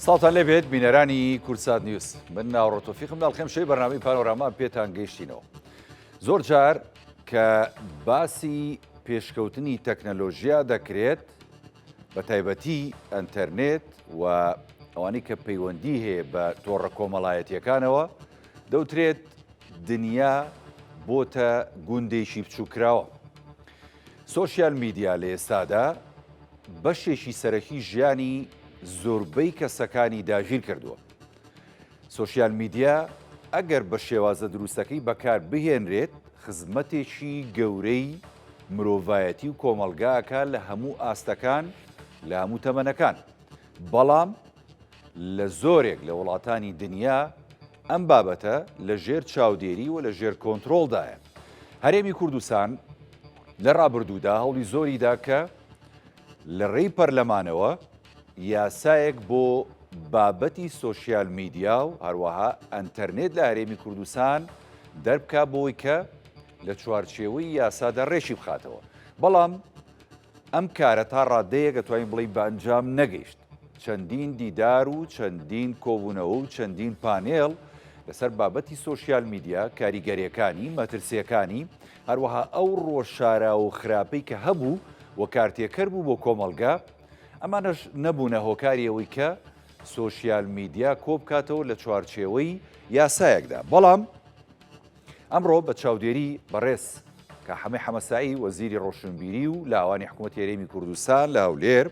ساڵتان لێبێت بینەرانی کورسات نیوز من ناوڕۆتۆفیقم داڵخێم شەی بەرنامەی پانۆراما پێتان گەیشتینەوە. زۆر جار کە باسی پێشکەوتنی تەکنەلۆژیا دەکرێت بە تایبەتی ئەنتەرنێت و ئەوانەی کە پەیوەندی هەیە بە تۆڕە کۆمەڵایەتیەکانەوە دەوترێت دنیا بۆتە گوندێکی بچووکراوە. سۆشیال میدیا لە ئێستادا بەشێکی سەرەکی ژیانی زۆربەی کەسەکانی داگیر کردووە. سۆشیال میدیا ئەگەر بە شێوازە دروستەکەی بەکار بهێنرێت خزمەتێکی گەورەی مرۆڤایەتی و کۆمەلگاکە لە هەموو ئاستەکان لە هەموو تەمەنەکان، بەڵام لە زۆرێک لە وڵاتانی دنیا ئەم بابەتە لە ژێر چاودێری و لە ژێر کۆنتڕۆڵدایە. هەرێمی کوردستان لە ڕابردوودا هەوڵی زۆریدا کە لە ڕێی پەرلەمانەوە یاسایەک بۆ بابەتی سۆشیال میدیا و هەروەها ئەنتەرنێت لە هەرێمی کوردستان دەربکا بۆی کە لە چوارچێوەی یاسادا ڕێشی بخاتەوە. بەڵام ئەم کارە تا ڕادەیە دەتوانین بڵێین بە ئەنجام نەگەیشت. چەندین دیدار و چەندین کۆبوونەوە و چەندین پانێڵ لەسەر بابەتی سۆشیال میدیا کاریگەریەکانی مەترسیەکانی هەروەها ئەو ڕۆژشارە و خراپەی کە هەبوو و کارتێکەر بوو بۆ کۆمەلگا، ئەمانەش نەبوونە هۆکاریەوەی کە سۆشیال میدیا کۆبکاتەوە لە چوارچێوەی یاسایەکدا. بەڵام ئەمڕۆ بە چاودێری بەڕێز کاحەمەی حەمەسایی وەزیری ڕۆشنبیری و لاوانی حکوومەتی هەرێمی کوردستان لە هەولێر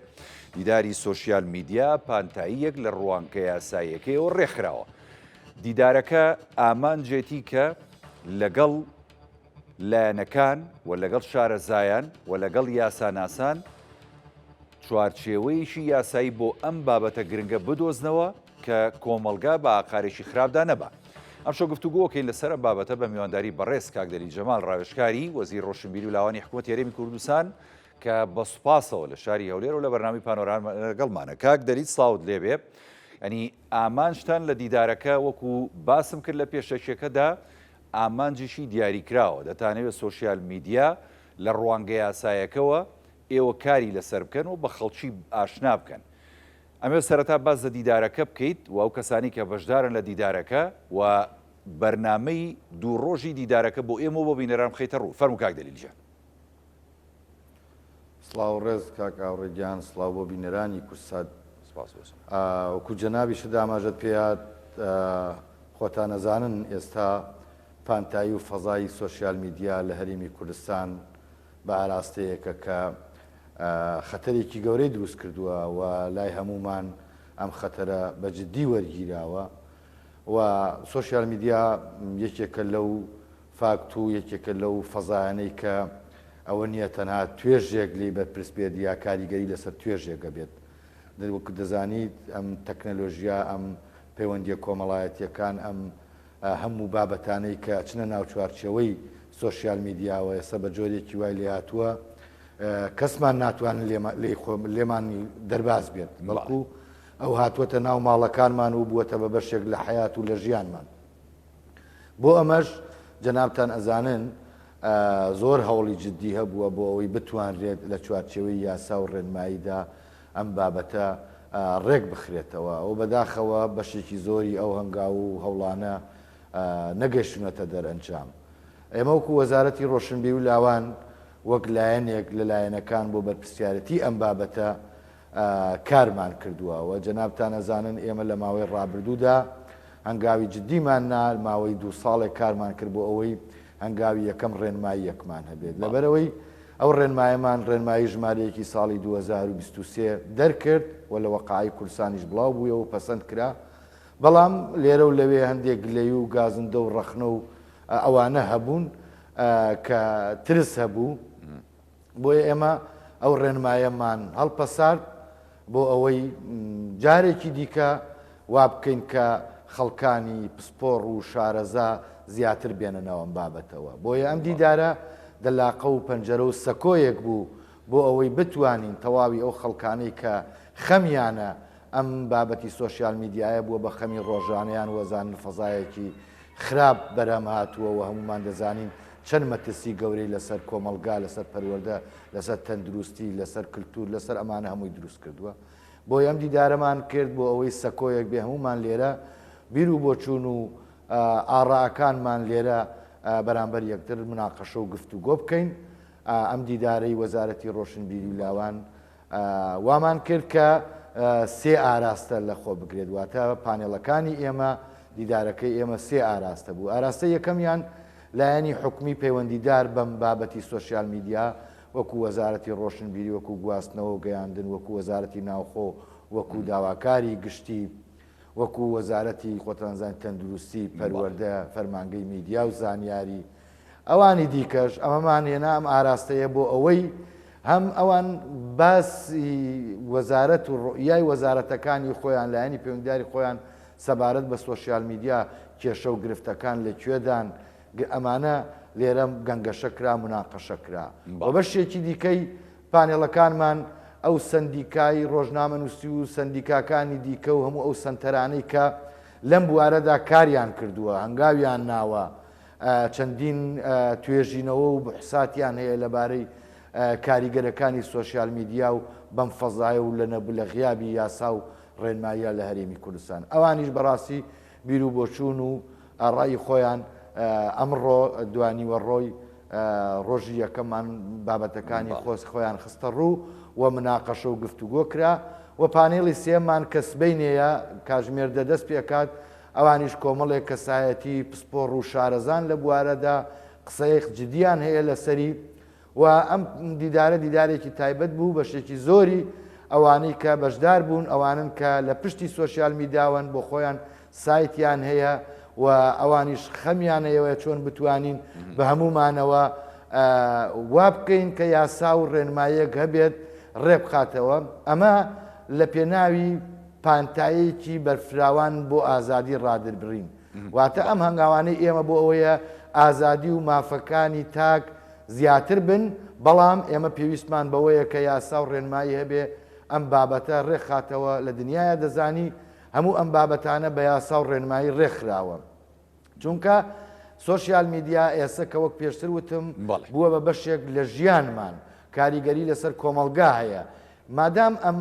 دیداری سۆشیال میدیا پانتاییەک لە ڕوانکە یاساییەکەیەوە ڕێکخراوە. دیدارەکە ئامانجێتی کە لەگەڵ لایەنەکان و لەگەڵ شارەزایان و لەگەڵ یاساناسان چوارچێوەیەکی یاسایی بۆ ئەم بابەتە گرنگە بدۆزنەوە کە کۆمەلگا بە ئاقارێکی خراپدا نەبا. ئەم شۆ گفتوگۆکەین لەسەر بابەتە بە میوانداری بەڕێز کاک دەری جەمال ڕاوێژکاری وەزیر ڕۆشنبیری و لاوانی حکوومەتی هەرێمی کوردستان کە بە سوپاسەوە لە شاری هەولێر و لە بەرنامەی پانۆراما لەگەڵمانە. کاک دەریت سڵاوت لێبێ. ینی ئامانجتان لە دیدارەکە وەکو باسم کرد لە پێشەکێکەدا ئامانجیشی دیاریکراوە، دەتانەوێت سۆشیال میدیا لە ڕوانگە یاسایەکەوە ئێوە کاری لەسەر بکەن و بە خەڵکی ئاشنا بکەن. ئەمێ سەرەتا باز لە دیدارەکە بکەیت و ئەو کەسانی کە بەشدارن لە دیدارەکە و بەرنامەی دوو ڕۆژی دیدارەکە بۆ ئێمە بۆ بینەران بخەیتە ڕوو. فەرموو کاک دەلیلجان. سڵاو ڕێز کاک ئاوڕێگیان، سڵاو بۆ بینەرانی کورسات. وەکو جەنابی شدا ئاماژەت پێات خۆتان نەزانن ئێستا پانتایی و فەزای سۆشیال میدیا لە هەرێمی کوردستان بە ئاراستەیەکە کە خەتەرێکی گەورەی دروست کردووە و لای هەمومان ئەم خەتەرە بەجددی وەرگیراوە و سۆشیال میدیا یەکێکە لەو فاکت و یەکێکە لەو فەزایانەی کە ئەوە نییە تەنها توێژێک لی بەرپرس بێت یا کاریگەری لەسەر توێژێکە بێت. وەکو دەزانیت ئەم تەکنەلۆژیا ئەم پەیوەندیە کۆمەڵایەتیەکان ئەم هەموو بابەتانەی کە چنە ناو چوارچێوەی سۆشیال میدیاوە ئێستا بە جۆرێکی وای لێ هاتووە کەسمان ناتوانن لێمانی دەرباز بێت، بەڵکو ئەو هاتووەتە ناو ماڵەکانمان و بووەتە بە بەشێک لە حەیات و لە ژیانمان. بۆ ئەمەش جەنابتان ئەزانن زۆر هەوڵی جددی هەبووە بۆ ئەوەی بتوانرێت لە چوارچێوەی یاسا و ڕێنماییدا ئەم بابەتە ڕێک بخرێتەوە. ئەو بەداخەوە بەشێکی زۆری ئەو هەنگاو و هەوڵانە نەگەیشتونەتە دەرئەنجام. ئێمە وەکو وەزارەتی ڕۆشنبیری و لاوان وەک لایەنێک لە لایەنەکان بۆ بەرپرسیارەتی ئەم بابەتە کارمان کردووە و جەنابتان ئەزانن ئێمە لە ماوەی ڕابردوودا هەنگاوی جددیمان ماوەی 2 ساڵێک کارمان کرد بۆ ئەوەی هەنگاوی یەکەم ڕێنماییەکمان هەبێت. لەبەرەوەی ئەو ڕێنمایەمان ڕێنمایی ژمارەیەکی ساڵی 2023 دەرکرد و لە وەقاعی کوردستانیش بڵاو بوویەوە و پەسەند کرا. بەڵام لێرە و لەوێ هەندێک گلەی و گازندە و ڕەخنە و ئەوانە هەبوون کە ترس هەبوو، بۆیە ئێمە ئەو ڕێنمایەمان هەڵپەسارد بۆ ئەوەی جارێکی دیکە وا بکەین کە خەڵکانی پسپۆڕ و شارەزا زیاتر بێننەوە بابەتەوە. بۆیە ئەم دیدارە دەلاقە و پەنجەرە و سەکۆیەک بوو بۆ ئەوەی بتوانین تەواوی ئەو خەڵکانەی کە خەمیانە ئەم بابەتی سۆشیال میدیایە بووە بە خەمی ڕۆژانەیان وەزانن فەزایەکی خراپ بەرەم هاتووە و هەمومان دەزانین چەند مەترسی گەورەی لەسەر کۆمەلگا، لەسەر پەروەردە، لەسەر تەندروستی، لەسەر کللتور، لەسەر ئەمانە هەمووی دروست کردووە. بۆی ئەم دیدارەمان کرد بۆ ئەوەی سەکۆیەک بێ هەمومان لێرە بیر و بۆچوون و ئاڕاکانمان لێرە بەرامبەر یەکتر مناقەشە و گفتوگۆ بکەین. ئەم دیدارەی وەزارەتی ڕۆشنبیری و لاوان وامان کرد کە سێ ئاراستە لە خۆ بگرێت، واتە پانێڵەکانی ئێمە دیدارەکەی ئێمە سێ ئاراستە بوو. ئاراستە یەکەمیان لایەنی حکومی پەیوەندیدار بەم بابەتی سۆسیال میدیا وەکو وەزارەتی ڕۆشنبیری، وەکو گواستنەوە و گەیاندن، وەکو وەزارەتی ناوخۆ، وەکو داواکاری گشتی، وەکو وەزارەتی خۆتانزانی تەندروستی، پەروەردە فەرمانگەی میدیا و زانیاری، ئەوانی دیکەش ئەمەمان هێنا ئەم ئاراستەیە بۆ ئەوەی هەم ئەوان باسی وەزارەت و ڕۆیای وەزارەتەکانی خۆیان لایەنی پەیوەندیداری خۆیان سەبارەت بە سۆسیال میدیا کێشە و گرفتەکان لەکوێدان ئەمانە لێرە گەنگەشەکرا مناقەشەکرا. بۆ بەشێکی دیکەی پانێڵەکانمان ئەو سندیکای ڕۆژنامە نووسی و سندیکاکانی دیکە و هەموو ئەو سەنتەرانەی کە لەم بوارەدا کاریان کردووە، هەنگاویان ناوە، چەندین توێژینەوە و بحساتیان هەیە لەبارەی کاریگەرەکانی سۆسیال میدیا و بەم فەزایە و لە غیابی یاسا و ڕێنماییە لە هەرێمی کوردستان. ئەوانیش بەڕاستی بیر و بۆچوون و ڕای خۆیان ئەمڕۆ دوانیوە ڕۆی ڕۆژی یەکەمان بابەتەکانی خۆیان خستە ڕوو و مناقەشە و گفتوگۆ کرا و پانێڵی سێمان کە سبەینەیە کاژمێر دەدەست پێکات، ئەوانیش کۆمەڵێک کەسایەتی پسپۆڕ و شارەزان لە بوارەدا قسەیەک جدیان هەیە لەسەری و ئەم دیدارە دیدارێکی تایبەت بوو بەشێکی زۆری ئەوانەی کە بەشدار بوون ئەوانن کە لە پشتی سۆسیال میدیاون بۆ خۆیان سایتیان هەیە و ئەوانیش خەمیان هەیەوە چۆن بتوانین بە هەمومانەوە وا بکەین کە یاسا و ڕێنمایەک هەبێت ڕێ بخاتەوە. ئەمە لە پێناوی پانتایەکی بەرفراوان بۆ ئازادی ڕادربڕین، واتە ئەم هەنگاوانەی ئێمە بۆ ئەوەیە ئازادی و مافەکانی تاک زیاتر بن، بەڵام ئێمە پێویستمان بەوەیە کە یاسا و ڕێنمایی هەبێ ئەم بابەتە ڕێکخاتەوە. لە دنیاە دەزانی هەموو ئەم بابەتانە بە یاسا و ڕێنمایی ڕێکخراوە، چونکە سۆسیال میدیا ئێستا کە وەک پێشتر وتم بووە بە بەشێک لە ژیانمان، کاریگەری لەسەر کۆمەلگا هەیە. مادام ئەم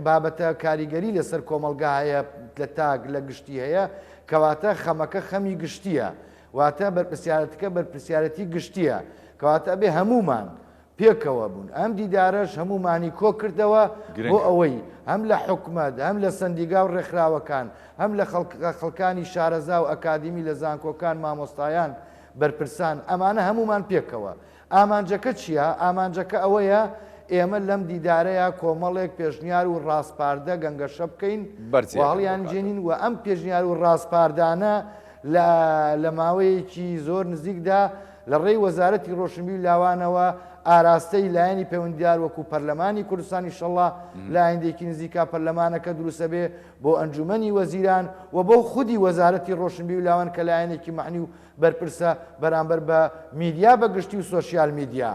بابەتە کاریگەری لەسەر کۆمەلگا هەیە لە تاک لە گشتی هەیە، کەواتە خەمەکە خەمی گشتیە، واتە بەرپرسیارەتەکە بەرپرسیارەتی گشتیە، کەواتە بێ هەمومان پێکەوە بوون. ئەم دیدارەش هەمومانی کۆ کردەوە بۆ ئەوەی هەم لە حکومەت، هەم لە سندیگا و ڕێکخراوەکان، هەم لە خەڵکانی شارەزا و ئەکادیمی لە زانکۆکان، مامۆستایان، بەرپرسان، ئەمانە هەمومان پێکەوە. ئامانجەکە چییە؟ ئامانجەکە ئەوەیە ئێمە لەم دیدارەیە کۆمەڵێک پێشنیار و ڕاستپاردە گەنگەشە بکەین، واڵیان جێنین و ئەم پێشنیار و ڕاستپاردانە لە ماوەیەکی زۆر نزیکدا لە ڕێی وەزارەتی ڕۆشنبیری و لاوانەوە ئاراستەی لایەنی پەیوەندیدار وەکو پەرلەمانی کوردستان ئینشەڵڵا لە ئایندێکی نزیکا پەرلەمانەکە دروستە بێ بۆ ئەنجومەنی وەزیران و بۆ خودی وەزارەتی ڕۆشنبیری و لاوان کە لایەنێکی معنی و بەرپرسە بەرامبەر بە میدیا بەگشتی و سۆسیال میدیا.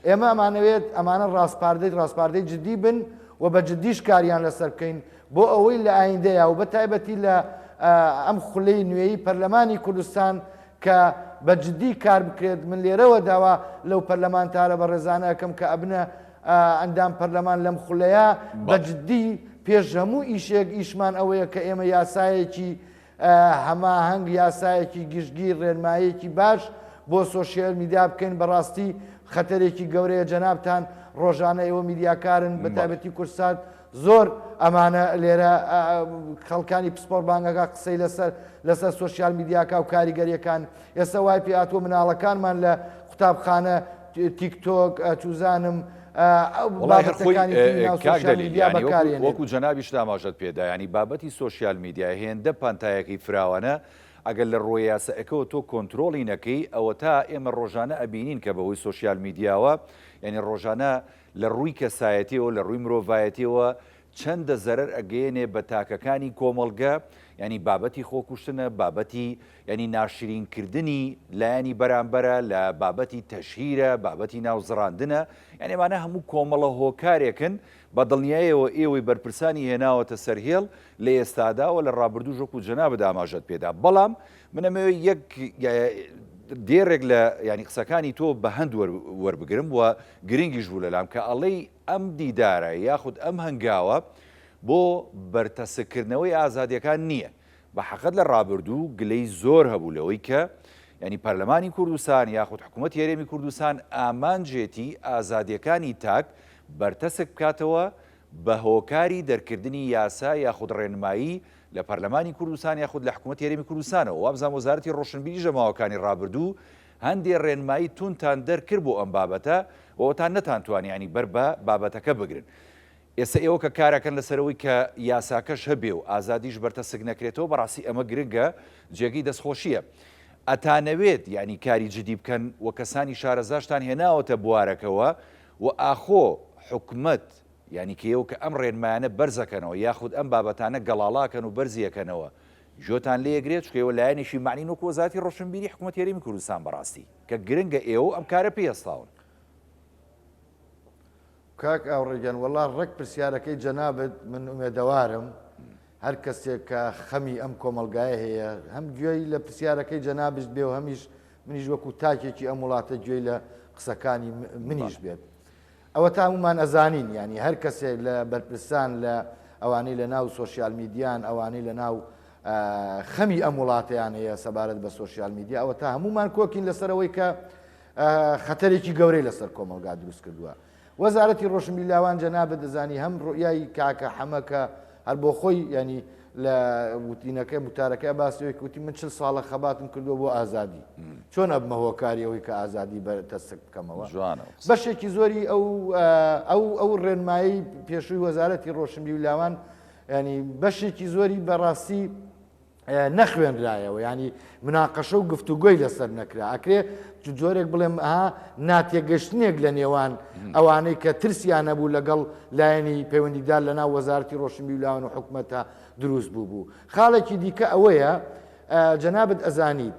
ئێمە ئەمانەوێت ئەمانە ڕاستپاردەی جدی بن و بە جدیش کاریان لەسەر بکەین بۆ ئەوەی لە ئایندەیە و بە تایبەتی لە ئەم خولەی نوێی پەرلەمانی کوردستان کە بە جدی کار بکرێت. من لێرەوە داوا لەو پەرلەمانتارە بە ڕێزانە ئەەکەم کە ئەبنە ئەندام پەرلەمان لەم خولەیە بە جدی پێش هەموو ئیشێک ئیشمان ئەوەیە کە ئێمە یاسایەکی هەماهەنگ، یاسایەکی گشتگیر، ڕێنمایەکی باش بۆ سۆسیال میدیا بکەین. بەڕاستی خەتەرێکی گەورەیە جەنابتان ڕۆژانە ئێوە میدیاکارن بە تایبەتی کورسات زۆر ئەمانە لێرە خەڵکانی پسپۆر بانگەکە قسەی لەسەر سۆسیال میدیاکە و کاریگەریەکان ئێستا وای پێهاتووە مناڵەکانمان لە قوتابخانە تیکتۆک چوزانم وەکو جەنابیش داماژەت پێدا، ینی بابەتی سۆسیال میدیا هێندە پانتایەکەی فراوانە ئەگەر لە ڕۆی یاسەکەەوە تۆ کۆنتترۆلی نەکەی ئەوە تا ئێمە ڕۆژانە ئەبینین کە بەهۆی سۆسیال میدیاوە، یعنی ڕۆژانە لە ڕووی کەسایەتیەوە لە ڕووی مرۆڤایەتیەوە چەندە زەرەر ئەگەیەنێ بە تاکەکانی کۆمەڵگە، ینی بابەتی خۆکوشتنە، بابەتی ینی ناشرینکردنی لایەنی بەرامبەرە، لە بابەتی تەشهیرە، بابەتی ناوزڕاندنە، یعنی ئەمانە هەموو کۆمەڵە هۆکارێکن بە دڵنیایەوە ئێوەی بەرپرسانی هێناوەتە سەرهێڵ لە ئێستادا و لە ڕابردوو ژۆک و جەنابە داماژەت پێدا. بەڵام منەمەوێت یەک دێرێک لە ینی قسەکانی تۆ بە هەند وەربگرم و گرنگیش بوو لەلام کە ئەڵەی ئەم دیدارە یاخود ئەم هەنگاوە بۆ بەرتەسکردنەوەی ئازادیەکان نییە. بە حەقەت لە ڕابردوو گلەی زۆر هەبوو لەوەی کە ینی پەرلەمانی کوردستان یاخود حکوومەت هێرێمی کوردستان ئامانجێتی ئازادیەکانی تاک بەرتەسک بکاتەوە بە هۆکاری دەرکردنی یاسا یاخود ڕێنمایی لە پەرلەمانی کوردستان یاخود لە حکوومەت هێرێمی کوردستانەوە. وابزان وەزارەتی ڕۆشنبیری ژەماوەکانی ڕابردوو هەندێک ڕێنمایی تونتان دەرکرد بۆ ئەم بابەتە وەوەتان نەتانتوانیانی بەر بە بابەتەکە بگرن. ئێستا ئێوە کە کارەکەن لەسەرەوەی کە یاساکەش هەبێ و ئازادیش بەرتەسک نەکرێتەوە بەڕاستی ئەمە گرنگە جێگەی دەستخۆشیە. ئەتانەوێت ینی کاری جدی بکەن و کەسانی شارەزاشتان هێناوەتە بوارەکەوە و ئاخۆ حکومت ینی کێوە کە ئەم ڕێنمایانە بەرزەکەنەوە یاخود ئەم بابەتانە گەڵاڵاکەن و بەرزیەکەنەوە ژۆتان لێگرێت چکەوە لایەنێکی معنین وەکو وەزارەتی ڕۆشنبیری حکوومەت هێرێمی کوردستان بەڕاستی کە گرنگە ئێوە ئەم کارە پێهێستاون. کاک ئاوڕێگەن وەڵا ڕێک پرسیارەکەی جەنابەت من ئومێدەوارم هەر کەسێک کە خەمی ئەم کۆمەلگایە هەیە هەم گوێی لە پرسیارەکەی جەنابش بێ و هەمیش منیش وەکو تاکێکی ئەم وڵاتە گوێی لە قسەکانی منیش بێت. ئەوە تا هەمومان ئەزانین ینی هەر کەسێک لە بەرپرسان لە ئەوانەی لە ناو سۆسیال میدیان ئەوانەی لە ناو خەمی ئەم وڵاتیان هەیە سەبارەت بە سۆسیال میدیا ئەوە تا هەمومان کۆکین لەسەرەوەی کە خەتەرێکی گەورەی لەسەر کۆمەلگا دروست کردووە. وەزارەتی ڕۆشنبیلاوان جەنابەت دەزانی هەم ڕوئیای کاکە حەمەکە هەر بۆ خۆی ینی لە وتینەکە وتارەکە باسیەوەی کوتی من 40 ساڵە خەباتم کردووە بۆ ئازادی چۆن ئەبمە هۆکاریەوەی کە ئازادی بەرتەسک بکەمەوە. بەشێکی زۆری ئەو ڕێنمایی پێشووی وەزارەتی ڕۆشنبیلاوان ینی بەشێکی زۆری بەڕاستی نەخوێنرایەوە ینی مناقەشە و گفتوگۆی لەسەر نەکرا ئەکرێ جۆرێک بڵێم ناتێگەشتنێک لە نێوان ئەوانەی کە ترسیان نەبوو لەگەڵ لایەنی پەیوەندیدار لە ناو وەزارەتی ڕۆشنبیلاوان و حکوومەتە دروست بوو. خاڵێکی دیکە ئەوەیە جەنابەت ئەزانیت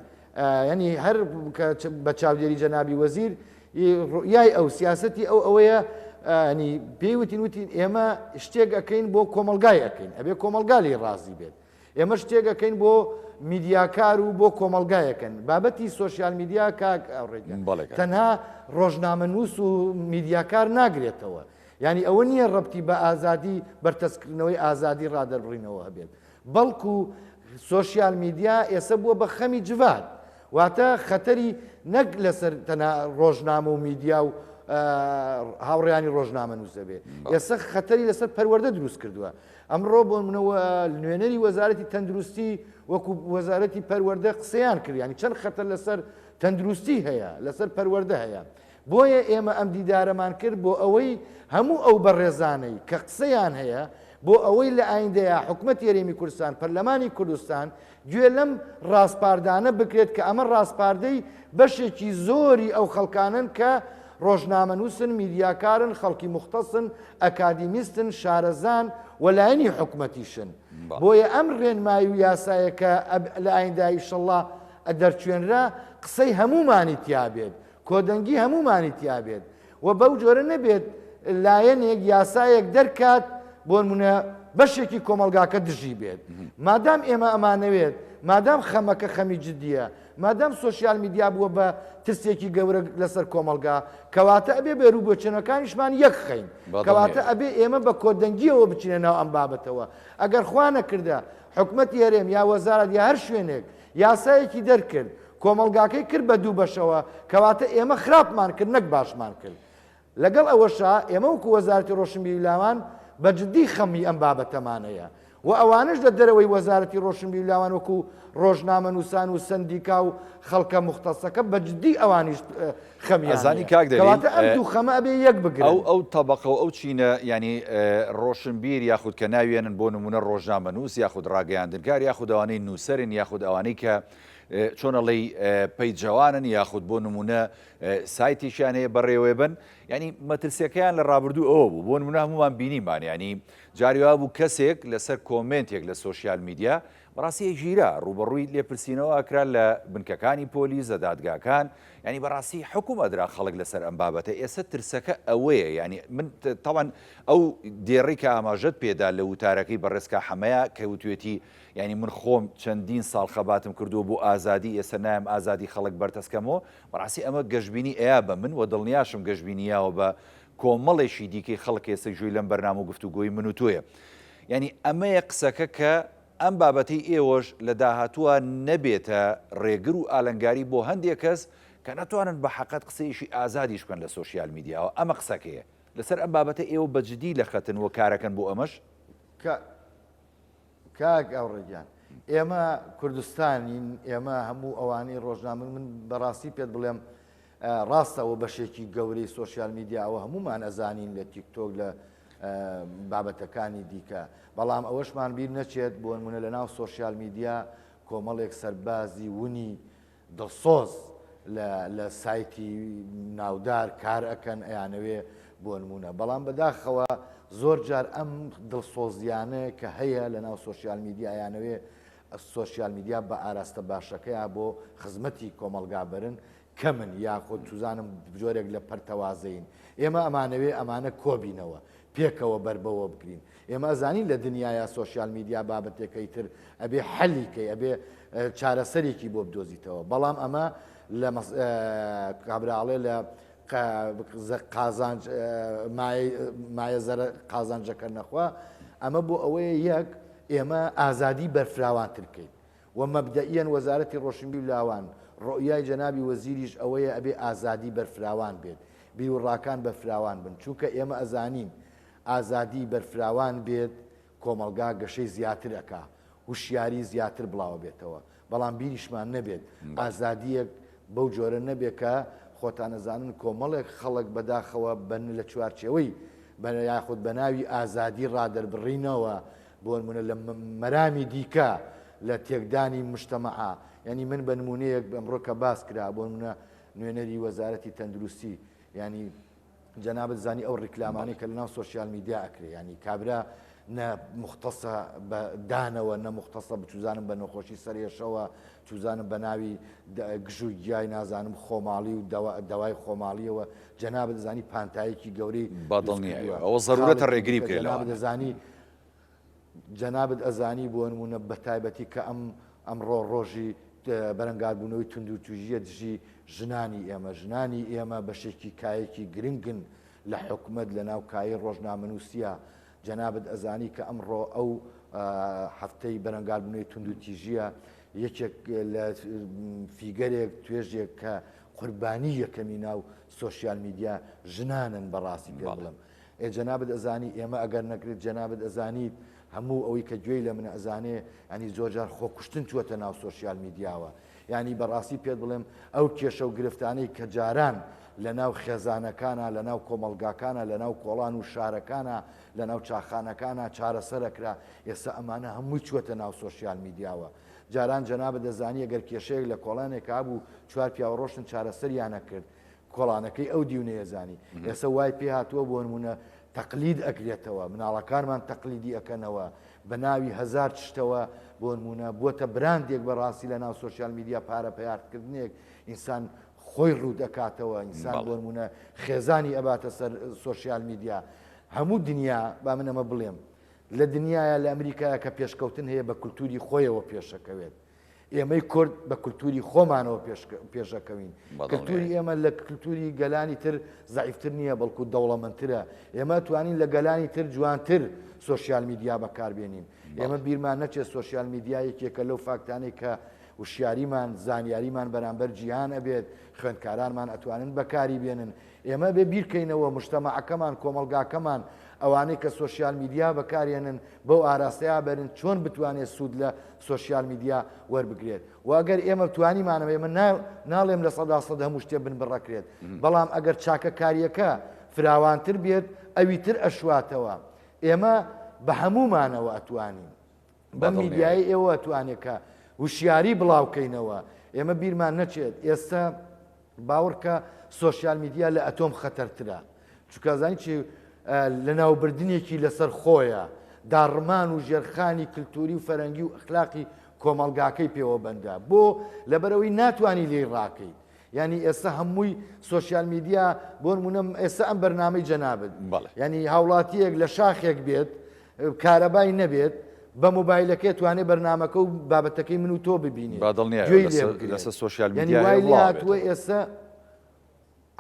ینی هەر بە چاودێری جەنابی وەزیر ڕوئیای ئەو سیاسەتی ئەوەیە ینی پێی وتین ئێمە شتێک ئەەکەین بۆ کۆمەلگای ئەەکەین ئەبێ کۆمەلگای ڕازی بێت. ئێمە شتێکەکەین بۆ میدیاکار و بۆ کۆمەلگایەکەن بابەتی سۆسیال میدیا کاک ئاوڕێگەن تەنها ڕۆژنامەنووس و میدیاکار ناگرێتەوە ینی ئەوە نییە ڕەبتی بە ئازادی بەرتەسکردنەوەی ئازادی ڕادەبڕینەوە هەبێت بەڵکو سۆسیال میدیا ئێستا بووە بە خەمی جوات واتە خەتەری نەک لەسەر تەنها ڕۆژنامە و میدیا و هاوڕێیانی ڕۆژنامەنووس دەبێت ئێستا خەتەری لەسەر پەروەردە دروست کردووە. ئەمڕۆ بۆ منەوە نوێنەری وەزارەتی تەندروستی وەکو وەزارەتی پەروەردە قسەیان کرد ینی چەند خەتەر لەسەر تەندروستی هەیە لەسەر پەروەردە هەیە. بۆیە ئێمە ئەم دیدارەمان کرد بۆ ئەوەی هەموو ئەو بەڕێزانەی کە قسەیان هەیە بۆ ئەوەی لە ئایندەیە حکوومەتی هەرێمی کوردستان پەرلەمانی کوردستان گوێ لەم ڕاستپاردانە بکرێت کە ئەمە ڕاستپاردەی بەشێکی زۆری ئەو خەڵکانن کە ڕۆژنامەنووسن میدیاکارن خەڵکی مختەسن ئەکادیمیستن شارەزان وەلایەنی حکوومەتیشن. بۆیە ئەم ڕێنمایی و یاسایەکە لە ئایندای ئینشەڵڵا دەرچوێنرا قسەی هەمومانی تیابێت کۆدەنگی هەمومانی تیابێت و بەو جۆرە نەبێت لایەنێک یاسایەک دەرکات بۆ نمونە بەشێکی کۆمەلگاکە دژی بێت. مادام ئێمە ئەمانەوێت مادام خەمەکە خەمی جددیە مادام سۆسیال میدیا بووە بە ترسێکی گەورە لەسەر کۆمەلگا کەواتە ئەبێ بێرو بۆچێنەکانیشمان یەک خەین کەواتە ئەبێ ئێمە بە کۆدەنگیەوە بچینە ناو ئەم بابەتەوە. ئەگەر خوا نەکردە حکوومەتی هەرێم یا وەزارەت یا هەر شوێنێک یاسایەکی دەرکرد کۆمەلگاکەی کرد بە دوو بەشەوە کەواتە ئێمە خراپمان کرد نەک باشمان کرد. لەگەڵ ئەوەشا ئێمە وەکو وەزارەتی ڕۆشنبیلاوان بە جددی خەمی ئەم بابەتەمانەیە و ئەوانش لە دەرەوەی وەزارەتی ڕۆشنبیلاوان وەکو ڕۆژنامەنووسان و سندیکا و خەڵکە مختەسەکە بە جددی ئەوانیش خەمیازانی کاکدەواتە ئەم دوو خەمە ئەبێ یەک بگرن ئەو تەبەقە و ئەو چینە ینی ڕۆشنبیر یاخود کە ناوێنن بۆ نمونە ڕۆژنامەنووس یاخود ڕاگەیاندنگار یاخود ئەوانەی نووسەرن یاخود ئەوانەی کە چۆنەڵی پەیجەوانن یاخود بۆ نمونە سایتیشیان هەیە بەڕێوێ بن ینی مەترسیەکەیان لە ڕابردوو ئەوە بوو بۆ نمونە هەمومان بینیمان ینی جاریوا بوو کەسێک لەسەر کۆمنتێک لە سۆسیال میدیا بەڕاستی ژیرە ڕوبەڕووی لێپرسینەوە ئەکرا لە بنکەکانی پۆلیس لە دادگاکان ینی بەڕاستی حکوومەدرا خەڵک لەسەر ئەم بابەتە ئێستا ترسەکە ئەوەیە ینی من تاوان ئەو دێڕی کە ئاماژەت پێدا لە وتارەکەی بەڕێزکە حەمەیە کە وتوێتی ینی من خۆم چەندین ساڵ خەباتم کردووە بۆ ئازادی ئێستا نایم ئازادی خەڵک بەرتەسکەمەوە بەڕاستی ئەمە گەشتبینی ئەیە بە من و دڵنیاشم گەشتبینیاوە بە کۆمەڵێکی دیکەی خەڵک ئێستا ژووی لەم بەرنامە و گفتوگۆی من و تۆیە ینی ئەمەیە قسەکە کە ئەم بابەتی ئێوەش لە داهاتووە نەبێتە ڕێگر و ئالنگاری بۆ هەندێک کەس کە ناتوانن بە حەقەت قسەیشی ئازادیش بکەن لە سوۆسیال میدیاوە. ئەمە قسەکەیە لەسەر ئەم بابەتە ئێوە بەجددی لە خەتن و کارەکەن بۆ ئەمەش. کاک ئەوڕێگیان ئێمە کوردستانین، ئێمە هەموو ئەوانەی ڕۆژنامە من بەڕاستی پێت بڵێم ڕاستەوە بەشێکی گەورەی سوۆسیال میدیاوە هەمومان ئەزانین لە تیکتۆک لە بابەتەکانی دیکە، بەڵام ئەوەشمان بیر نەچێت بۆ نمونە لە ناو سوۆسیال میدیا کۆمەڵێک سەربازی ونی دڵسۆز لە سایتی ناودار کار ئەەکەن ئەیانەوێ بۆ نمونە، بەڵام بەداخەوە زۆر جار ئەم دڵسۆزیانە کە هەیە لە ناو سوۆسیال میدیا ئەیانەوێ سوۆسیال میدیا بە ئاراستە باشەکەیە بۆ خزمەتی کۆمەلگا برن کەمن یاخۆ توزانم جۆرێک لە پەرتەوازەین. ئێمە ئەمانەوێ ئەمانە کۆبینەوە پێکەوە بەربەوە بکرین. ئێمە ئەزانین لە دنیاە سوۆسیال میدیا بابەتێکەی تر ئەبێ حەلیکەی ئەبێ چارەسەرێکی بۆ بدۆزیتەوە، بەڵام ئەمە لە کابراڵێ لە قازانج مایە زەرە قازانجەکە نەخوا ئەمە بۆ ئەوەیە یەک ئێمە ئازادی بەرفراوانتر بکەین و مەبدەئیەن وەزارەتی ڕۆشنبی و لاوان ڕۆیای جەنابی وەزیریش ئەوەیە ئەبێ ئازادی بەرفراوان بێت، بیوڕاکان بەفراوان بن، چونکە ئێمە ئەزانین ئازادی بەرفراوان بێت کۆمەلگا گەشەی زیاتر ئەکا وشیاری زیاتر بڵاو بێتەوە، بەڵام بیریشمان نەبێت ئازادیەک بەو جۆرە نەبێت کە خۆتانەزانن کۆمەڵێک خەڵک بەداخەوە بن لە چوارچێوەی یاخود بە ناوی ئازادی ڕادەربڕینەوە بۆ نمونە لە مەرامی دیکە لە تێکدانی مجتەمەعا. ینی من بە نمونەیەک ئەمڕۆ کە باس کرا بۆ نمونە نوێنەری وەزارەتی تەندروستی، ینی جەنابەت زانی ئەو ڕیکلامانەی کە لە ناو سوۆسیال میدیا ئەکرێ، ینی کابرا نە مختصە بە دانەوە نە مختصە بچوزانم بە نەخۆشی سەرێشەوە چوزانم بە ناوی گژووی گیای نازانم خۆماڵی و دەوای خۆماڵیەوە جەنابەت دەزانی پانتایەکی گەورەی بەدڵنیە ئەوە ضرورەتە ڕێگری بکرێت دەزانی جەنابەت ئەزانی بۆ نمونە بە تایبەتی کە ئەمڕۆ ڕۆژی بەرەنگاربوونەوەی تونند و توژیە دژی ژنانی ئێمە بەشێکی کایەکی گرنگن لە حکومەت لە ناو کایی ڕۆژنامەنووسیە. جەنابەت ئەزانی کە ئەمڕۆ ئەو هەفتەی بەرەنگاربوونەوەی تونند و تیژیە یەکێک لە فیگەرێک توێژێک کە قوربانی یەکەمی ناو سوۆسیال میدیا ژنانن بەڕاستی پێ بڵم. جەنابەت ئەزانی ئێمە ئەگەر نەکرێت جەنابەت ئەزانیت هەموو ئەوەی کە گوێی لە من ئەزانێ ئەنی زۆرجار خۆکوشتن چوەتە ناو سوۆسیال میدیاوە، ینی بەڕاستی پێت بڵێم ئەو کێشە و گرفتانەی کە جاران لە ناو خێزانەکانە لە ناو کۆمەلگاکانە لە ناو کۆڵان و شارەکانە لە ناو چاخانەکانە چارەسەرەکرا ئێستا ئەمانە هەمووی چوەتە ناو سوۆسیال میدیاوە. جاران جەنابەت دەزانی ئەگەر کێشەیەک لە کۆڵانێک هابوو چوار پیاوەڕۆشتن چارەسەریان نەکرد کۆڵانەکەی ئەو دیونەیە زانی، ئێستا وای پێ هاتووە بۆ نمونە تەقلید ئەکرێتەوە، مناڵەکانمان تەقلیدی ئەکەنەوە بە ناوی هەزار شتەوە بۆ نمونە بۆتە براندێک بەڕاستی لە ناو سوۆسیال میدیا پارە پەیاردکردنێک ئینسان خۆی ڕوو دەکاتەوە، ئینسان بۆ نمونە خێزانی ئەباتە سەر سوۆسیال میدیا. هەموو دنیا با من ئەمە بڵێم لە دنیاە لە ئەمریکایە کە پێشکەوتن هەیە بە کولتوری خۆیەوە پێشەکەوێت، ئێمەی کورد بە کولتوری خۆمانەوە پێشەکەوین، کللتوری ئێمە لە کللتوری گەلانی تر زعیفتر نییە بەڵکو دەوڵەمەندترە، ئێمە توانین لە گەلانی تر جوانتر سوۆسیال میدیا بەکاربێنین. ئێمە بیرمان نەچێت سوۆسیال میدیا یەکێکە لەو فاکتانەی کە وشیاریمان زانیاریمان بەرامبەر جیهان ئەبێت خوێندکارانمان ئەتوانن بەکاری بێنن. ئێمە بێ بیرکەینەوە مجتەمەعەکەمان کۆمەلگاکەمان ئەوانەی کە سوۆسیال میدیا بەکارێنن بەو ئاراستەیە بەرن چۆن بتوانێت سوود لە سوۆسیال میدیا وەربگرێت. واگەر ئێمە توانیمانەوە ئێمە ناڵێم لە سەد هەموو شتێ بن بڕەکرێت، بەڵام ئەگەر چاکەکاریەکە فراوانتر بێت ئەوی تر ئەشواتەوە. ئێمە بە هەمومانەوە ئەتوانین بە میدیای ئێوە ئەتوانێکە وشیاری بڵاوکەینەوە. ئێمە بیرمان نەچێت ئێستا باوەڕکە سوۆسیال میدیا لە ئەتۆم خەتەرترە، چونکەزانی چی لە ناوبردنێکی لەسەر خۆیە داڕمان و ژێرخانی کللتوری و فەرەنگی و ئەخلاقی کۆمەلگاکەی پێوە بەندە بۆ لەبەرەوەی ناتوانانی لێی ڕاکەیت. ینی ئێستا هەمووی سوۆسیال میدیا بۆ نمونە ئێستا ئەم بەرنامەی جەنابەت ینی هاوڵاتیەک لە شاخێک بێت کارەبای نەبێت بە مۆبایلەکەی توانێت بەرنامەکە و بابەتەکەی من و تۆ ببینێ لەسەر سوۆسیال میدیا هاتووە ئێستا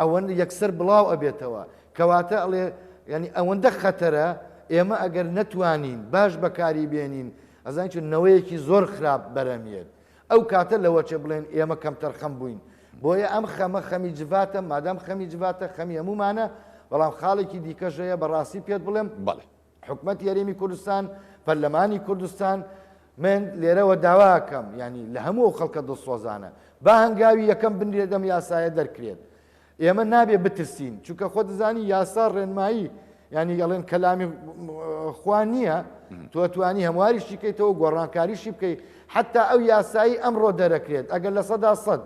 ئەوەن یەکسەر بڵاو ئەبێتەوە کەواتە ئەڵێ ینی ئەوەندە خەتەرە ئێمە ئەگەر نەتوانین باش بەکاری بێنین ئەزانین چ نەوەیەکی زۆر خراپ بەرەمێت ئەو کاتە لەوە چێ بڵێن ئێمە کەم تەرخەم بووین بۆیە ئەم خەمە خەمی جواتە مادام خەمی جواتە خەمی هەمومانە بەڵام خاڵێکی دیکەش هەیە بەڕاستی پێت بڵێم بەڵێ حکومەتی یاریمی کوردستان پەرلەمانی کوردستان من لێرەوە داواکەم ینی لە هەموو خەڵکە دڵسۆزانە با هەنگاوی یەکەم بنرێت ئەم یاسایە دەرکرێت ئێمە نابێ بترسین چونکە خۆ دەزانی یاسا ڕێنمایی ینی گەڵێن کەلامی خوان نییە تۆ توانی هەمواریشی بکەیتەوە گۆڕانکاریشی بکەیت حتا ئەو یاسایی ئەمڕۆ دەرەکرێت ئەگەر لە 100%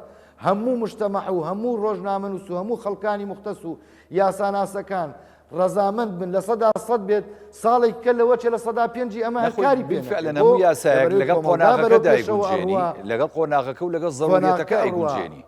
هەموو مجتەمع و هەموو ڕۆژنامەنووس و هەموو خەڵکانی مختص و یاساناسەکان ڕەزامەند بن لە 100% بێت ساڵێک کە لەوە چێ لە 105 ئەمە هەرکاری بالفعل هەموو یاسایەک لەگەڵ قۆناغەکە دایگونجێنی لەگەڵ قۆناغەکە و لەگەڵ زەوریەتەکە ئەیگونجێنی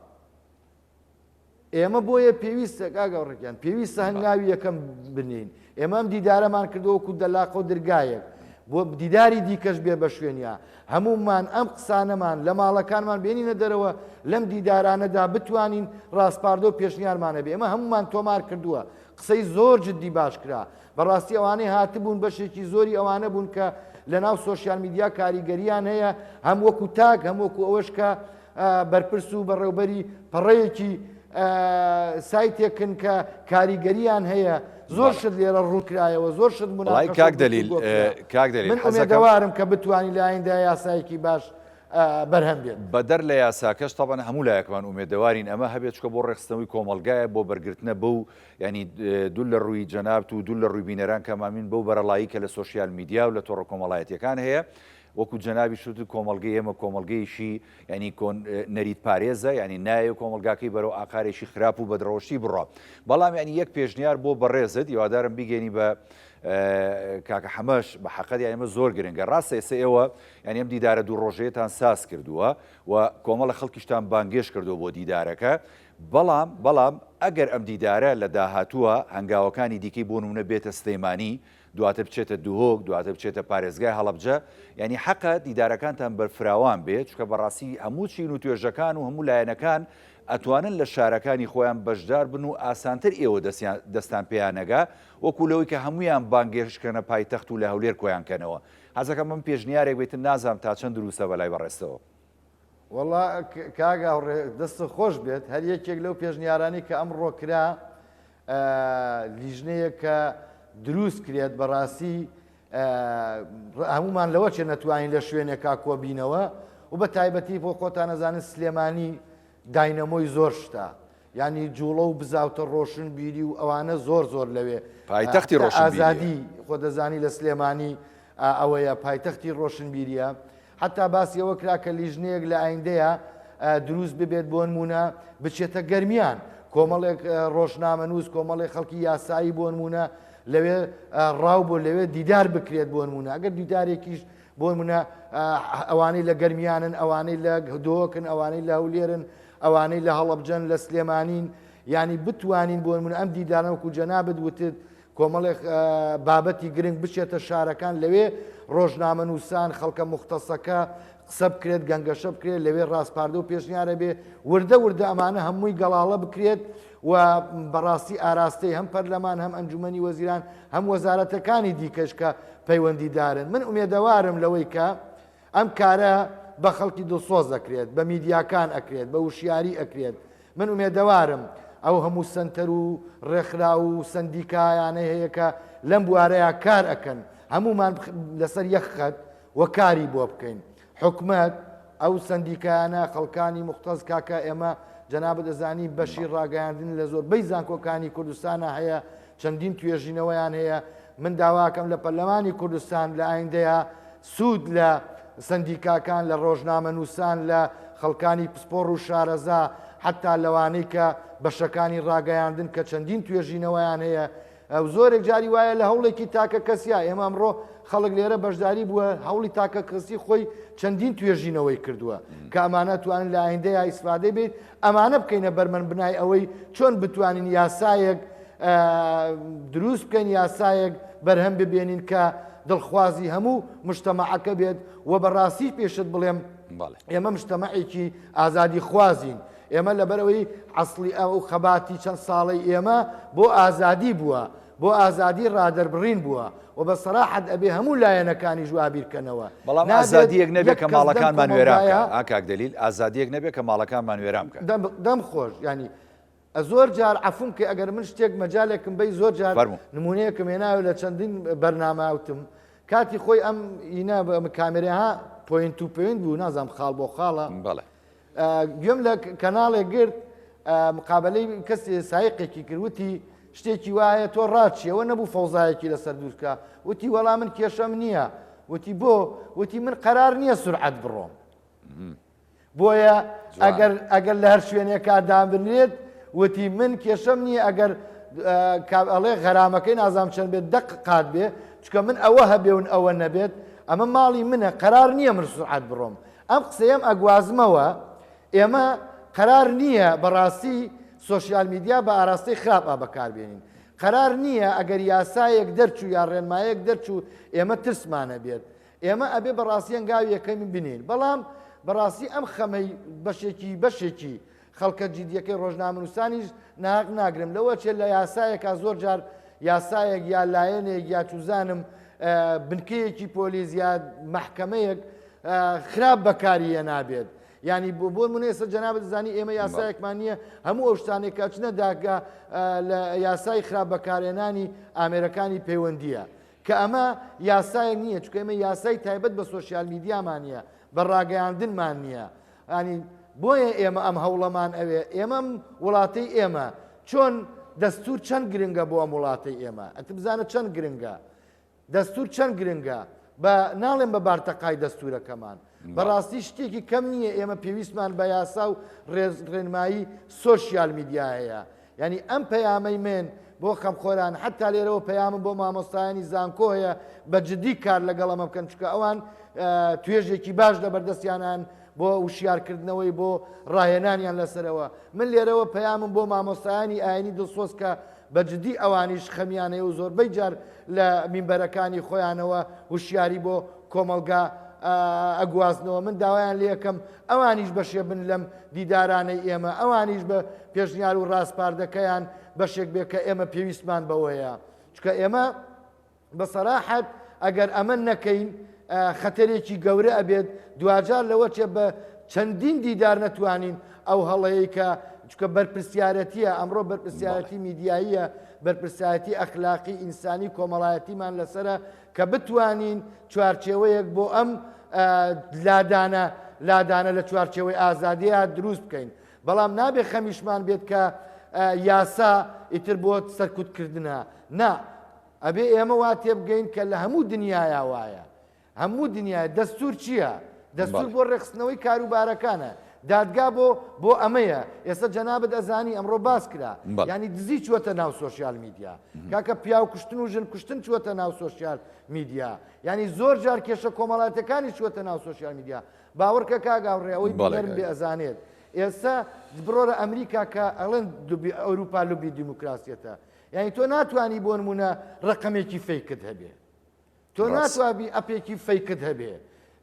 ئێمە بۆیە پێویستە کاگەڕێکیان پێویستە هەنگاوی یەکەم بنین ئێمە ئەم دیدارەمان کردەوەکو دەلاقە و دەرگایەک بۆ دیداری دیکەش بێ بە شوێنیا هەمومان ئەم قسانەمان لە ماڵەکانمان بێنینە دەرەوە لەم دیدارانەدا بتوانین ڕاستپاردە و پێشنیارمانە بێ ئێمە هەمومان تۆمار کردووە قسەی زۆر جددی باش کرا بەڕاستی ئەوانەی هاتبوون بەشێکی زۆری ئەوانە بوون کە لە ناو سۆشیال میدیا کاریگەریان هەیە هەم وەکو تاک هەم وەکو ئەوەش کە بەرپرس و بەڕێوبەری پەڕەیەکی سایتێکن کە کاریگەریان هەیە زۆر شت لێرە ڕوونکرایەوە زۆر شت مناقەش کاک دەلیل من ئومێدەوارم کە بتوانین لە ئایندە یاسایەکی باش بەرهەم بێت بەدەر لە یاساکەش تاوان هەموو لایەکمان ئومێدەوارین ئەمە هەبێت چکە بۆ ڕێخستنەوەی کۆمەلگایە بۆ بەرگرتنە بەو ینی دوو لە ڕووی جەنابەت و دوو لە ڕووی بینەران کەمامین بەو بەرەڵایی کە لە سۆشیال میدیا و لە تۆڕە کۆمەڵایەتیەکان هەیە وەکو جەنابی شوت کۆمەلگەی ئێمە کۆمەلگەیشی ینی نەریت پارێزە ینی نایە کۆمەلگاکەی بەرەو ئاکارێکی خراپ و بەدڕەوشتی بڕۆ بەڵام ینی یەک پێشنیار بۆ بەڕێزت هیوادارم بیگەینی بە کاکە حەمەش بە حەقەت ئێمە زۆر گرنگە ڕاستە ئێستا ئێوە ینی ئەم دیدارە دوو ڕۆژەیەتان ساز کردووە و کۆمەڵە خەڵکیشتان بانگێش کردو بۆ دیدارەکە بەڵام ئەگەر ئەم دیدارە لە داهاتووە هەنگاوەکانی دیکەی بۆ نمونە بێتە سلەیمانی دواتر بچێتە دوهۆک دواتر بچێتە پارێزگای هەڵەبجە ینی حەقە دیدارەکانتان بەرفراوان بێت چکە بەڕاستی هەموو چین و توێژەکان و هەموو لایەنەکان ئەتوانن لە شارەکانی خۆیان بەشدار بن و ئاسانتر ئێوە دەستان پێیانەگا وەکو لەوەی کە هەمویان بانگێشکەنە پایتەخت و لە هەولێر کۆیان کەنەوە حەزەکەم من پێشنیارێک بێتن نازانم تا چەند دروستە بەلای بەڕێستەوە وەڵا کاگاڕێ دەستە خۆش بێت هەر یەکێک لەو پێشنیارانی کە ئەمڕۆ کرا لیژنەیە کە دروست کرێت بەڕاستی هەمومان لەوە چێ نەتوانین لە شوێنێکا کۆبینەوە و بە تایبەتی بۆ خۆتان نەزانن سلێمانی داینەمۆی زۆر شتە ینی جوڵە و بزاوتە ڕۆشن بیری و ئەوانە زۆر لەوێ پایتەختی ڕۆشن ئازادی خۆ دەزانی لە سلێمانی ئەوەیە پایتەختی ڕۆشن بیریە حتا باسی ئەوە کرا کە لیژنەیەک لە ئایندەیە دروست ببێت بۆ نمونە بچێتە گەرمیان کۆمەڵێک ڕۆژنامەنووس کۆمەڵی خەڵکی یاسایی بۆ نمونە لەوێ ڕاو بۆ لەوێ دیدار بکرێت بۆ نمونە ئەگەر دیدارێکیش بۆ نمونە ئەوانەی لە گەرمیانن ئەوانەی لە دۆکن ئەوانەی لە هەولێرن ئەوانەی لە هەڵەبجەن لە سلێمانین ینی بتوانین بۆ نمونە ئەم دیدارەوەکو جەنابەت وتت کۆمەڵێک بابەتی گرنگ بچێتە شارەکان لەوێ ڕۆژنامەنووسان خەڵکە مختصەکە قسە بکرێت گەنگەشە بکرێت لەوێ ڕاستپاردە و پێشنیارە بێ وردە ئەمانە هەمووی گەڵاڵە بکرێت و بەڕاستی ئاراستەی هەم پەرلەمان هەم ئەنجومەنی وەزیران هەم وەزارەتەکانی دیکەش کە پەیوەندیدارن من ئومێدەوارم لەوەی کە ئەم کارە بە خەڵکی دڵسۆز ئەکرێت بە میدیاکان ئەکرێت بە وشیاری ئەکرێت من ئومێدەوارم ئەو هەموو سنتەر و ڕێکخرا و سندیکایانە هەیە کە لەم بوارەیە کار ئەکەن هەمومان لەسەر یەخەت وە کاری بۆ بکەین حکومەت ئەو سندیکایانە خەڵکانی مختص کاکە ئێمە جەنابەت دەزانی بەشی ڕاگەیاندن لە زۆربەی زانکۆکانی کوردستانە هەیە چەندین توێژینەوەیان هەیە من داواکەم لە پەرلەمانی کوردستان لە ئایندەیە سوود لە سندیکاکان لە ڕۆژنامەنووسان لە خەڵکانی پسپۆڕ و شارەزا حتا لەوانەی کە بەشەکانی ڕاگەیاندن کە چەندین توێژینەوەیان هەیە زۆرێک جاری وایە لە هەوڵێکی تاکە کەسیە ئێمە ئەمڕۆ خەڵک لێرە بەشداری بووە هەوڵی تاکە کەسی خۆی چەندین توێژینەوەی کردووە کە ئەمانە توانن لە ئایندەیە ئیسفادەی بێت ئەمانە بکەینە بەرمەن بنای ئەوەی چۆن بتوانین یاسایەک دروست بکەین یاسایەک بەرهەم ببێنین کە دڵخوازی هەموو مجتەمەعەکە بێت و بەڕاستی پێشت بڵێم ئێمە مجتەمەعێکی ئازادی خوازین ئێمە لەبەرەوەی عەسڵی ئەو خەباتی چەند ساڵەی ئێمە بۆ ئازادی بووە بۆ ئازادی ڕادەربڕین بووە و بە سەراحەت ئەبێ هەموو لایەنەکانی جوابیرکەنەوە. بەڵام ئازادیەک نەبێت کە ماڵەکانمان وێران بکە. کاک دەلیل ئازادیەک نەبێت کە ماڵەکانمان وێران بکە. دەم خۆش ینی زۆر جار عفوم کە ئەگەر من شتێک مەجالێکم بەی زۆر جار نمونەیەکم هێناوە لە چەندین بەرنامەوتم کاتی خۆی ئەم ئینە کامێرەها پوین تو پوین بوو نازام خاڵ بۆ خاڵە گوێم لە کەناڵێک گرت مقابلەی کەسی سایقێکی کردوتی شتێکی وایە تۆ ڕاچیەوە نەبوو فەوزایەکی لەسەر دوورکە وتی وەڵام من کێشەم نییە وتی بۆ وتی من قەرار نییە سورعەت بڕۆم بۆیە ئەگەر لە هەر شوێنێکا دابنرێت وتی من کێشەم نییە ئەگەر ئەڵێ غەرامەکەی نازام چەند بێت دەق قات بێ چکە من ئەوە هەبێون ئەوە نەبێت ئەمە ماڵی منە قەرار نییە من سورعەت بڕۆم ئەم قسەیەم ئەگوازمەوە ئێمە قەرار نییە بەڕاستی سۆشیال میدیا بە ئاراستەی خراپە بەکاربێنین قەرار نییە ئەگەر یاسایەک دەرچوو یا ڕێنمایەک دەرچوو ئێمە ترسمانە بێت ئێمە ئەبێ بەڕاستی ئەنگاوی یەکەمی بنین بەڵام بەڕاستی ئەم خەمەی بەشێکی خەڵکە جیدیەکەی ڕۆژنامەنووسانیش ناق ناگرم لەوە چێت لە یاسایەکە زۆر جار یاسایەک یا لایەنێک یا چوزانم بنکەیەکی پۆلیس یا مەحکەمەیەک خراپ بەکاریە نابێت ینی بۆ من ئێستا جەنابەت دەزانی ئێمە یاسایەکمان نییە هەموو ئەو شتانێک کە چنە داگا لە یاسای خراپ بەکارێنانی ئامێرەکانی پەیوەندیە کە ئەمە یاسایەک نییە چکە ئێمە یاسای تایبەت بە سۆشیال میدیامان نییە بە ڕاگەیاندنمان نییە ینی بۆیە ئێمە ئەم هەوڵەمان ئەوێ ئێمە وڵاتی ئێمە چۆن دەستور چەند گرنگە بۆ ئەم وڵاتی ئێمە ئەت بزانە چەند گرنگە دەستور چەند گرنگە بە ناڵێن بە بارتەقای دەستورەکەمان بەڕاستی شتێکی کەم نییە ئێمە پێویستمان بە یاسا و ڕێنمایی سۆشیال میدیایەیە ینی ئەم پەیامەی من بۆ خەمخۆران حتا لێرەوە پەیامم بۆ مامۆستایانی زانکۆ هەیە بە جددی کار لەگەڵ ئەمە بکەن چکە ئەوان توێژێکی باش لە بەردەستیانان بۆ وشیارکردنەوەی بۆ ڕاهێنانیان لەسەرەوە من لێرەوە پەیامم بۆ مامۆستایانی ئاینی دڵسۆز کە بە جددی ئەوانیش خەمیانەیە و زۆربەی جار لە مینبەرەکانی خۆیانەوە وشیاری بۆ کۆمەلگا ئەگوازنەوە من داوایان لێکم ئەوانیش بەشێ بن لەم دیدارانەی ئێمە ئەوانیش بە پێشنیار و ڕاستپاردەکەیان بەشێک بێ کە ئێمە پێویستمان بەوەیە چکە ئێمە بەسەراحەت ئەگەر ئەمە نەکەین خەتەرێکی گەورە ئەبێت دوجار لەوە چێ بە چەندین دیدار نەتوانین ئەو هەڵەیە کە چکە بەرپرسیارەتیە ئەمڕۆ بەرپرسیارەتی میدیاییە بەرپرسیارەتی ئەخلاقی ئینسانی کۆمەڵایەتیمان لەسرە کە بتوانین چوارچێوەیەک بۆ ئەم لادانە لە چوارچێوەی ئازادیە دروست بکەین بەڵام نابێ خەمیشمان بێت کە یاسا ئیتر بۆ سەرکوتکردنە نا ئەبێ ئێمە وا تێبگەین کە لە هەموو دنیاە وایە هەموو دنیای دەستور چییە؟ دەستور بۆ ڕێخستنەوەی کاروبارەکانە دادگا بۆ ئەمەیە ئێستا جەنابەت ئەزانی ئەمڕۆ باس کرا ینی دزی چوەتە ناو سۆشیال میدیا کاکە پیاو کوشتن و ژن کوشتن چوەتە ناو سۆشیال میدیا ینی زۆر جار کێشە کۆمەڵاتەکانی چوەتە ناو سۆشیال میدیا باوەڕکە کاگاوڕێ ئەوەی بەرم بێ ئەزانێت ئێستا بڕۆرە ئەمریکا کە ئەڵێن ئەوروپا لوبی دیموکراسیەتە یعنی تۆ ناتوانانی بۆ نمونە ڕقمێکی فەیکت هەبێ تۆ ناتوانانی ئەپێکی فەیکت هەبێ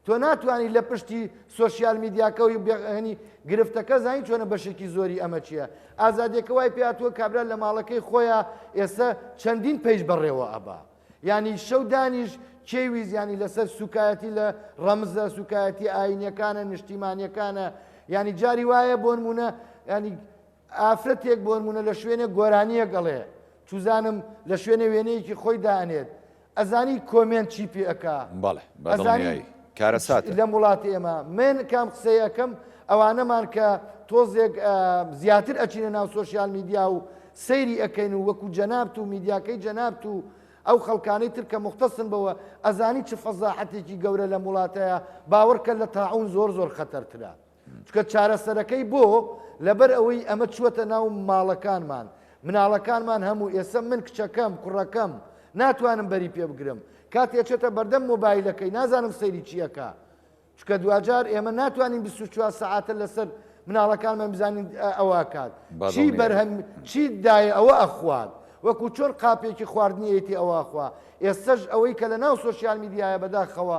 تۆ ناتوانانی لە پشتی سۆشیال میدیاکەوی بێنی گرفتەکە زانی چۆنە بەشێکی زۆری ئەمە چییە ئازادیەکە وای پێاتوە کابرا لە ماڵەکەی خۆیان ئێستا چەندین پێیش بەڕێوە ئەبا ینی شەو دانیش کێوی زیانی لەسەر سوکایەتی لە ڕەمزە سوکایەتی ئاینیەکانە نیشتیمانیەکانە ینی جاری وایە بۆ نمونە ینی ئافرەتێک بۆ نمونە لە شوێنێک گۆرانیە گەڵێ چوزانم لە شوێنە وێنەیەکی خۆی دانێت ئەزانی کۆمێن چی پێ ئەکا ئەزانی کارەسات لە وڵاتی ئێمە من کام قسەیەکەم ئەوانەمان کە تۆزێک زیاتر ئەچینە ناو سۆشیال میدیا و سەیری ئەەکەین و وەکو جەنابت و میدیاکەی جەنابت و ئەو خەڵکانەی تر کە مختصن بەوە ئەزانی چ فەزاحەتێکی گەورە لە وڵاتەیە باوەڕکە لە تاعون زۆر خەتەرترا چکە چارەسەرەکەی بۆ لەبەر ئەوەی ئەمە چوەتە ناو ماڵەکانمان مناڵەکانمان هەموو ئێستا من کچەکەم کوڕەکەم ناتوانم بەری پێ بگرم کاتێکێتە بەردەم مۆبایلەکەی نازانم سەیری چیەکە چکە دوجار ئێمە ناتوانین 24 ساعتە لەسەر مناڵەکانمان بزانین ئەوە کات چی بەرهەم چی دایە ئەوە ئەخوات وەکو چۆن قاپێکی خواردنیەتی ئەوە ئەخوا ئێستش ئەوەی کە لە ناو سۆشیال میدیایە بەداخەوە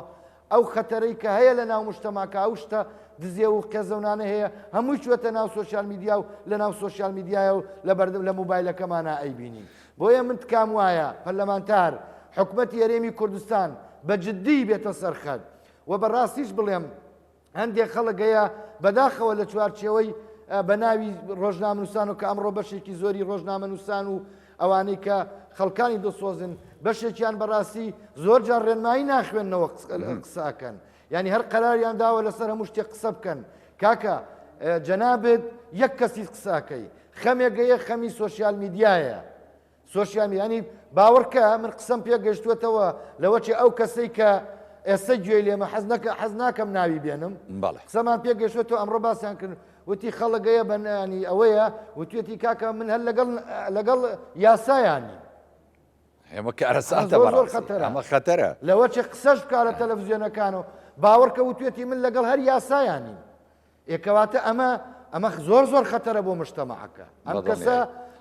ئەو خەتەرەی کە هەیە لە ناو مشتەماکە ئەو شتە دزێ و قێزەونانە هەیە هەمووی چوەتە ناو سوۆسیال میدیا و لە ناو سوۆسیال میدیایە و لە بەردەم لە مۆبایلەکەمانە ئەیبینی بۆیە من تکام وایە پەرلەمانتار حکوومەتی هەرێمی کوردستان بە جددی بێتە سەرخەت و بەڕاستیش بڵێم هەندێک خەڵکەیە بەداخەوە لە چوارچێوەی بە ناوی ڕۆژنامەنووسان و کە ئەمڕۆ بەشێکی زۆری ڕۆژنامەنووسان و ئەوانەی کە خەڵکانی دڵسۆزن بەشێکیان بەڕاستی زۆر جار ڕێنمایی ناخوێننەوە قساکەن یعنی هەر قەراریان داوە لەسەر هەموو شتێک قسە بکەن کاکە جەنابێت یەک کەسی قساکەی خەمێگەیە خەمی سوۆسیال میدیایە سوۆسیال ینی باوەڕکە من قسەم پێ گەشتوێتەوە لەوەچی ئەو کەسەی کە ئێستا گوێ لێمە حەز ناکەم ناوی بێنم قسەمان پێ گەشتوێتەوە ئەمڕۆ باسییان کرد وتی خەڵگەیە بەنانی ئەوەیە وتوێتی کاکە من هەر لەگەڵ یاسایانی ئێمە کارەساتە ئەمە خەتەرە لەوە چێ قسەش بکە لە تەلەڤیزیۆنەکانەوە باوەڕکە وتوێتی من لەگەڵ هەر یاسایانی ئێکەواتە ئەمە زۆر خەتەرە بۆ مجتەمەعەکە ئەم کەسە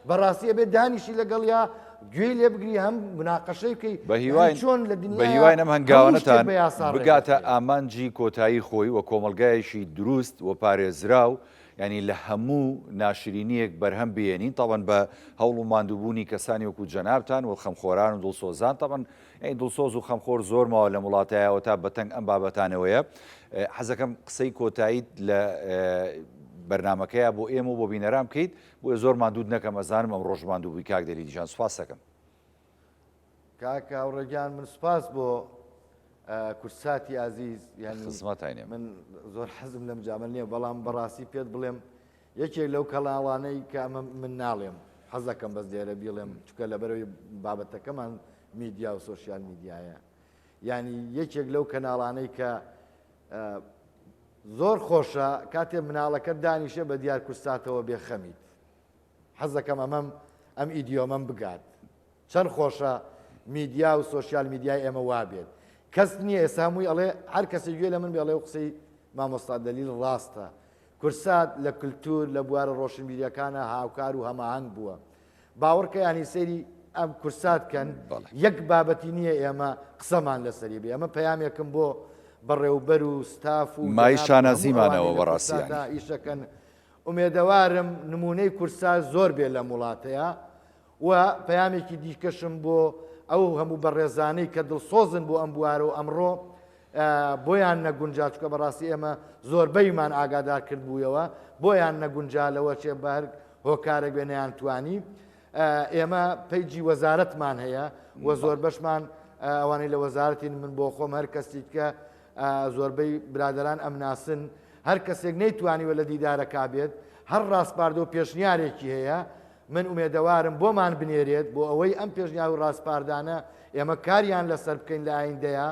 بەڕاستیە بێت دانیشی لەگەڵ یا گوێی لێ بگری هەم مناقەشەی بکەی چۆن لە دنیا بە هیوای نەم هەنگاوانەتان بگاتە ئامانجی کۆتایی خۆی و کۆمەلگایەکی دروست و پارێزراو ینی لە هەموو ناشرینیەک بەرهەم بێنین تاوان بە هەوڵ و ماندووبوونی کەسانی وەکو جەنابتان و خەمخۆران و دڵسۆزان تاوان دڵسۆز و خەمخۆر زۆرمەوە لە وڵاتایەوە تا بەتەنگ ئەم بابەتانەوەیە حەزەکەم قسەی کۆتاییت لە بەرنمەکەیە بۆ ئێمە و بۆ بینەران بکەیت بۆیە زۆر ماندوود نەکەم ئەزانم ئەم ڕۆژ ماندووبووی کاک دەریجان سوپاس دەکەم کاکە هاوڕێگیان من سوپاس بۆ کورساتی عزیز یعنی خزمەتانێ من زۆر حەزم لەم جامە نییە بەڵام بەڕاستی پێت بڵێم یەکێک لەو کەڵاوانەی کە ئەمە من ناڵێم حەزەکەم بەس دیێرە بیڵێم چکە لەبەرەوەی بابەتەکەمان میدیا و سوۆسیال میدیایە ینی یەکێک لەو کەناڵانەی کە زۆر خۆشە کاتێ مناڵەکە دانیشە بە دیار کورساتەوە بێخەمیت حەزەکەم ئەم ئیدیۆمەم بگات چەند خۆشە میدیا و سوۆسیال میدیای ئێمە وابێت کەس نییە ئێستا هەمووی ئەڵێ هەر کەسی گوێ لە من بێڵێ و قسەی مامۆستا دەلیل ڕاستە کورسات لە کللتور لە بوارە ڕۆشنبیریەکانە هاوکار و هەماهنگ بووە باوەڕکە ینی سەیری ئەم کورساتکەن یەک بابەتی نییە ئێمە قسەمان لەسەری بێ ئەمە پەیامێکم بۆ بەڕێوبەر و ستاف و مای شانازیمانەوە بەڕاستیان ئیشەکەن ئومێدەوارم نمونەی کورسات زۆر بێ لە وڵاتەیە و پەیامێکی دیکەشم بۆ ئەو هەموو بەڕێزانەی کە دڵسۆزن بۆ ئەم بوارە و ئەمڕۆ بۆیان نەگونجا چکە بەڕاستی ئێمە زۆربەیمان ئاگادار کرد بوویەوە بۆیان نەگونجالەوە چێ بەر هۆکارێک وێنەیان توانی ئێمە پەیجی وەزارەتمان هەیە و زۆر بەشمان ئەوانەی لە وەزارەتی من بۆ خۆم هەر کەسیت کە زۆربەی برادران ئەم ناسن هەر کەسێک نەیتوانیوە لە دیدارەکە بێت هەر ڕاستپاردە و پێشنیارێکی هەیە من ئومێدەوارم بۆمان بنێرێت بۆ ئەوەی ئەم پێشنیار و ڕاستپاردانە ئێمە کاریان لەسەر بکەین لە ئایندەیە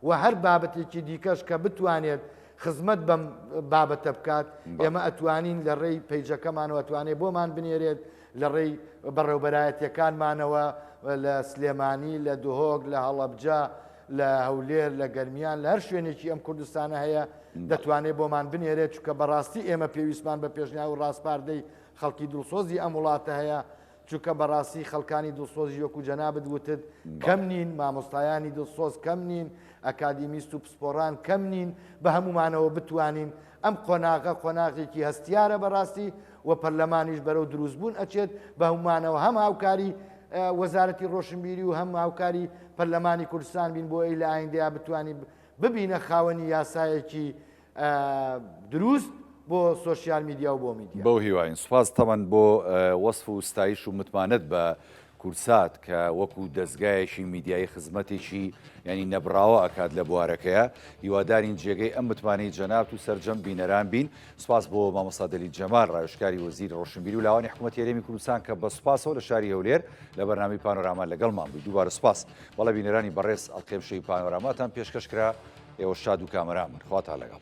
و هەر بابەتێکی دیکەش کە بتوانێت خزمەت بەم بابەتە بکات ئێمە ئەتوانین لە ڕێی پەیجەکەمانەوە ئەتوانێت بۆمان بنێرێت لە ڕێی بەڕێوبەرایەتیەکانمانەوە لە سلێمانی لە دهۆک لە هەڵەبجا لە هەولێر لە گەرمیان لە هەر شوێنێکی ئەم کوردستانە هەیە دەتوانێت بۆمان بنێرێت چکە بەڕاستی ئێمە پێویستمان بە پێشنیار و ڕاستپاردەی خەڵکی دڵسۆزی ئەم وڵاتە هەیە چونکە بەڕاستی خەڵکانی دڵسۆزی وەکو جەنابت وتت کەم نین مامۆستایانی دڵسۆز کەم نین ئەکادیمیست و پسپۆڕان کەم نین بە هەمومانەوە بتوانین ئەم قۆناغێکی هەستیارە بەڕاستی و پەرلەمانیش بەرەو دروستبوون ئەچێت بە هەمومانەوە هەم هاوکاری وەزارەتی ڕۆشنبیری و هەم هاوکاری پەرلەمانی کوردستان بین بۆ ئەی لە ئایندەیە بتوانی ببینە خاوەنی یاسایەکی دروست بۆ سوۆسیال میدیا و بۆ میدیا بەو هیواین سوپاس تەمەەن بۆ وەصف و ستایش و متمانەت بە کورسات کە وەکو دەستگایەکی میدیایی خزمەتێکی ینی نەبراوە ئەکات لە بوارەکەیە هیوادارین جێگەی ئەم متمانەی جەنابەت و سەرجەم بینەران بین سوپاس بۆ مامۆستا دەلیل جەمال ڕایشکاری وەزیر ڕۆشنبیری و لاوانی حکوومەتی هەرێمی کوردستان کە بە سوپاسەوە لە شاری هەولێر لە بەرنامەی پانۆراما لەگەڵمان بوو دووبارە سوپاس بەڵێ بینەرانی بەڕێز ئەڵقەی شەی پانۆراماتان پێشکەش کرا ئێوە شاد و کامەران من خواتان لەگەڵ